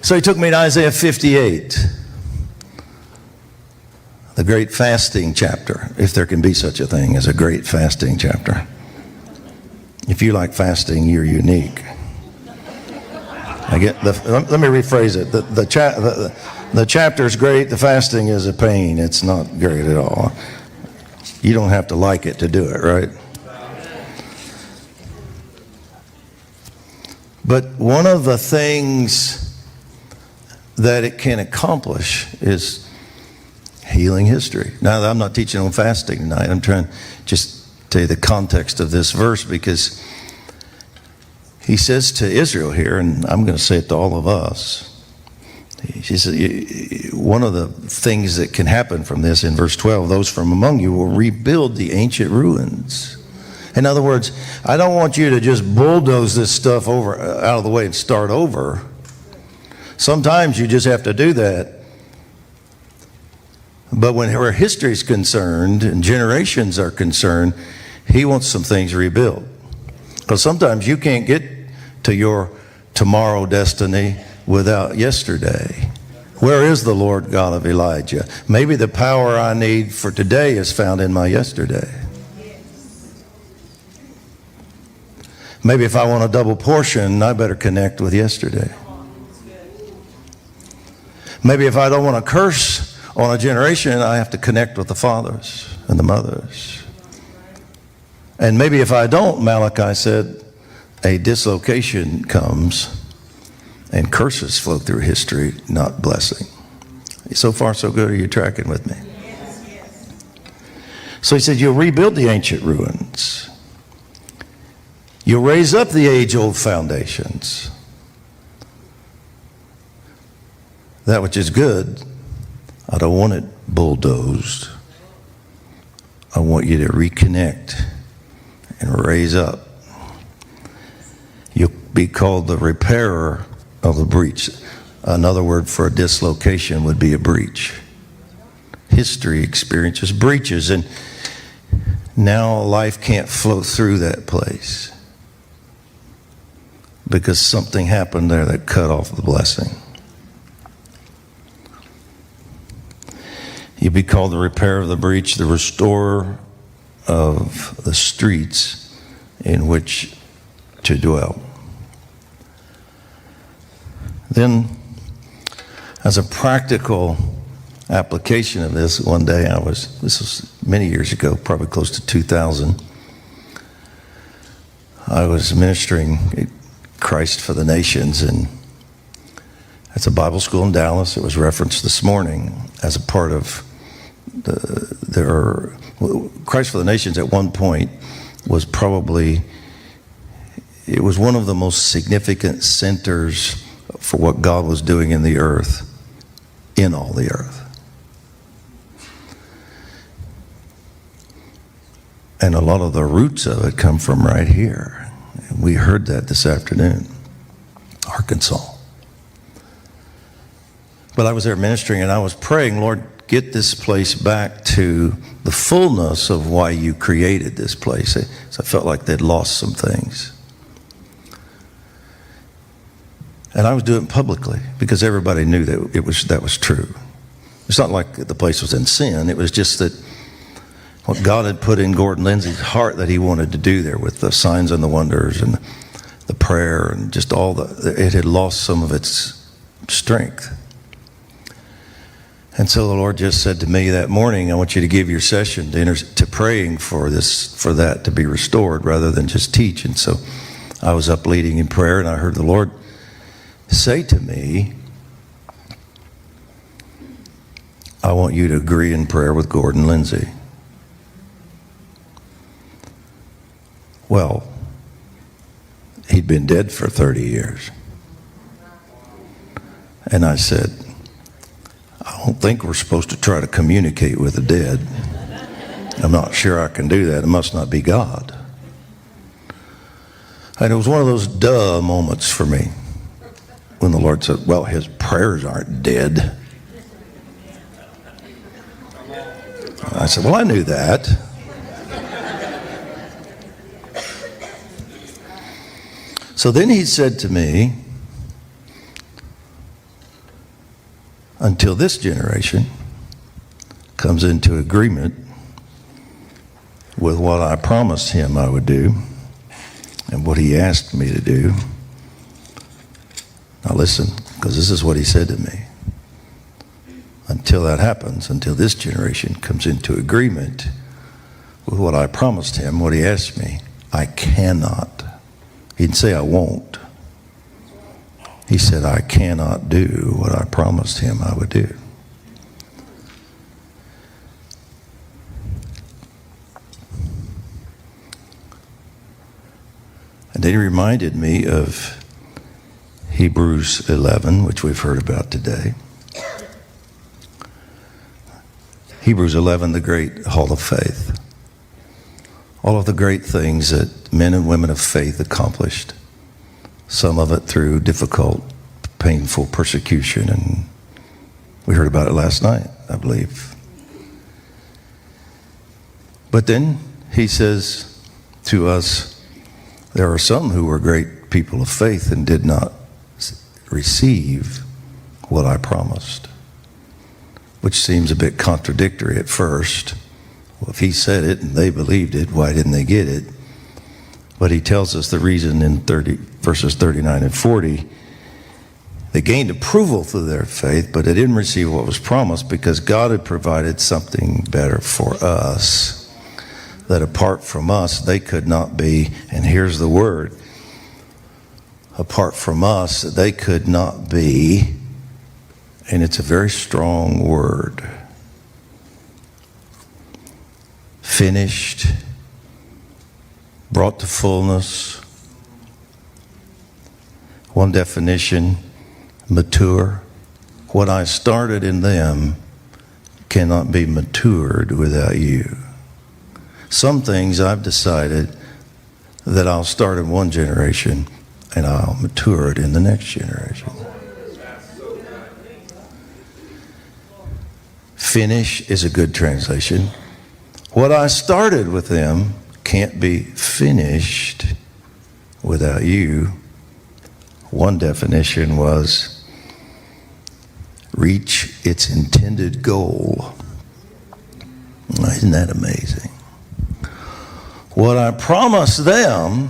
So he took me to Isaiah 58, the great fasting chapter, if there can be such a thing as a great fasting chapter. If you like fasting, you're unique. Let me rephrase it. The chapter is great. The fasting is a pain. It's not great at all. You don't have to like it to do it, right? But one of the things that it can accomplish is healing history. Now, I'm not teaching on fasting tonight. I'm trying to just tell you the context of this verse, because he says to Israel here, and I'm going to say it to all of us, he says, one of the things that can happen from this in verse 12, those from among you will rebuild the ancient ruins. In other words, I don't want you to just bulldoze this stuff out of the way and start over. Sometimes you just have to do that. But where history is concerned and generations are concerned, he wants some things rebuilt. Because sometimes you can't get to your tomorrow destiny without yesterday. Where is the Lord God of Elijah? Maybe the power I need for today is found in my yesterday. Maybe if I want a double portion, I better connect with yesterday. Maybe if I don't want to curse on a generation, I have to connect with the fathers and the mothers. And maybe if I don't, Malachi said, a dislocation comes and curses flow through history, not blessing. So far, so good. Are you tracking with me? So he said, you'll rebuild the ancient ruins. You'll raise up the age-old foundations. That which is good, I don't want it bulldozed. I want you to reconnect and raise up. You'll be called the repairer of the breach. Another word for a dislocation would be a breach. History experiences breaches, and now life can't flow through that place because something happened there that cut off the blessing. You'll be called the repairer of the breach, the restorer of the streets in which to dwell. Then, as a practical application of this, one day this was many years ago, probably close to 2000, I was ministering at Christ for the Nations, and it's a Bible school in Dallas. It was referenced this morning as a part of Christ for the Nations at one point was it was one of the most significant centers for what God was doing in the earth, in all the earth. And a lot of the roots of it come from right here. We heard that this afternoon, Arkansas. But I was there ministering, and I was praying, Lord, get this place back to the fullness of why you created this place. So I felt like they'd lost some things. And I was doing it publicly because everybody knew that that was true. It's not like the place was in sin. It was just that what God had put in Gordon Lindsay's heart that he wanted to do there with the signs and the wonders and the prayer and just it had lost some of its strength. And so the Lord just said to me that morning, I want you to give your session to praying for that to be restored rather than just teach. And so I was up leading in prayer, and I heard the Lord say to me, I want you to agree in prayer with Gordon Lindsay. Well, he'd been dead for 30 years. And I said, I don't think we're supposed to try to communicate with the dead. I'm not sure I can do that. It must not be God. And it was one of those duh moments for me when the Lord said, well, his prayers aren't dead. I said, well, I knew that. So then he said to me, until this generation comes into agreement with what I promised him I would do and what he asked me to do. Now listen, because this is what he said to me. Until that happens, until this generation comes into agreement with what I promised him, what he asked me, I cannot. He didn't say I won't. He said I cannot do what I promised him I would do. And then he reminded me of Hebrews 11, which we've heard about today. Hebrews 11, the great hall of faith. All of the great things that men and women of faith accomplished. Some of it through difficult, painful persecution. And we heard about it last night, I believe. But then he says to us, there are some who were great people of faith and did not receive what I promised, which seems a bit contradictory at first. Well, if he said it and they believed it, why didn't they get it? But he tells us the reason in verses 39 and 40. They gained approval through their faith, but they didn't receive what was promised because God had provided something better for us, that apart from us, they could not be, and here's the word, apart from us, they could not be, and it's a very strong word, finished, brought to fullness. One definition, mature. What I started in them cannot be matured without you. Some things I've decided that I'll start in one generation and I'll mature it in the next generation. Finish is a good translation. What I started with them can't be finished without you. One definition was reach its intended goal. Isn't that amazing? What I promised them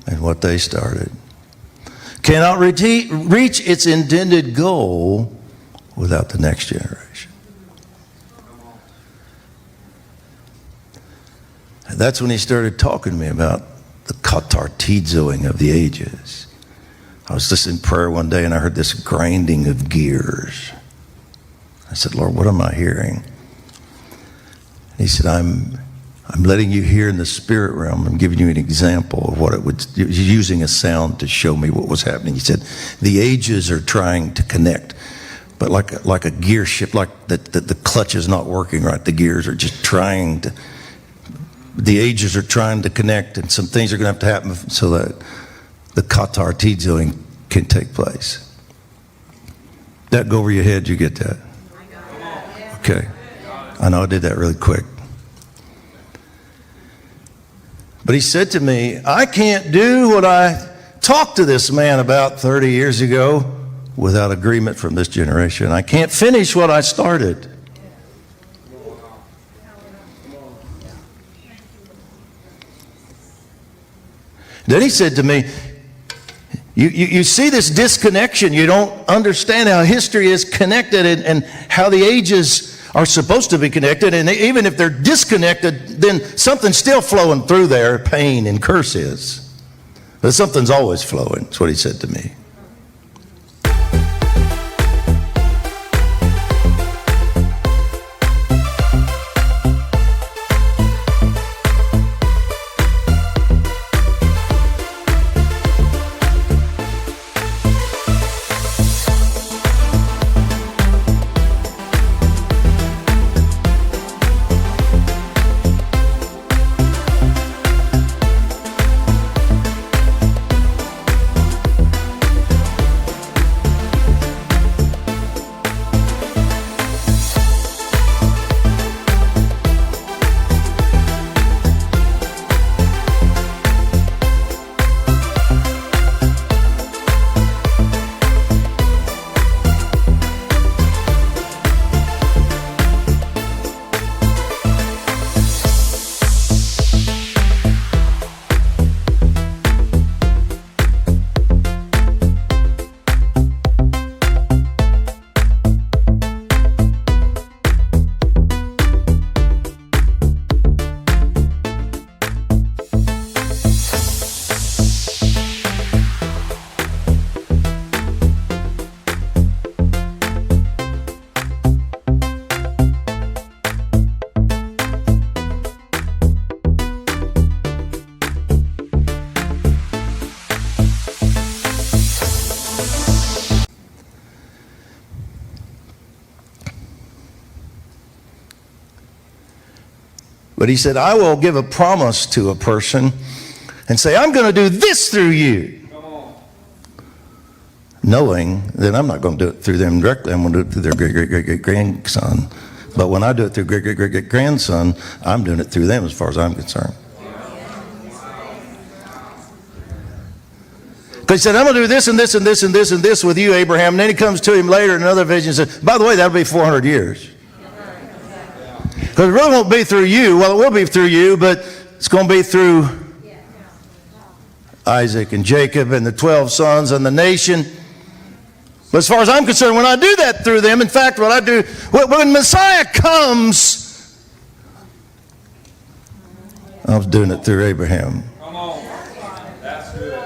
and what they started cannot reach its intended goal without the next generation. And that's when he started talking to me about the katartizoing of the ages. I was listening to prayer one day and I heard this grinding of gears. I said, Lord, what am I hearing? And he said, I'm letting you hear in the spirit realm. I'm giving you an example of what it would, using a sound to show me what was happening. He said, the ages are trying to connect, but like a gear shift, like the clutch is not working right. The gears are just trying to, the ages are trying to connect, and some things are going to have to happen so that the katartizoing can take place. That go over your head, you get that? Okay. I know I did that really quick. But he said to me, I can't do what I talked to this man about 30 years ago without agreement from this generation. I can't finish what I started. Then he said to me, you see this disconnection. You don't understand how history is connected and how the ages are supposed to be connected. And even if they're disconnected, then something's still flowing through there, pain and curse is. But something's always flowing. That's what he said to me. But he said, I will give a promise to a person and say, I'm going to do this through you. Knowing that I'm not going to do it through them directly. I'm going to do it through their great-great-great-grandson. But when I do it through great-great-great-grandson, I'm doing it through them as far as I'm concerned. Because he said, I'm going to do this and this and this and this and this with you, Abraham. And then he comes to him later in another vision and says, by the way, that'll be 400 years. Because it really won't be through you. Well, it will be through you, but it's going to be through Isaac and Jacob and the 12 sons and the nation. But as far as I'm concerned, when I do that through them, in fact, what I do, when Messiah comes, I was doing it through Abraham. Come on. That's good.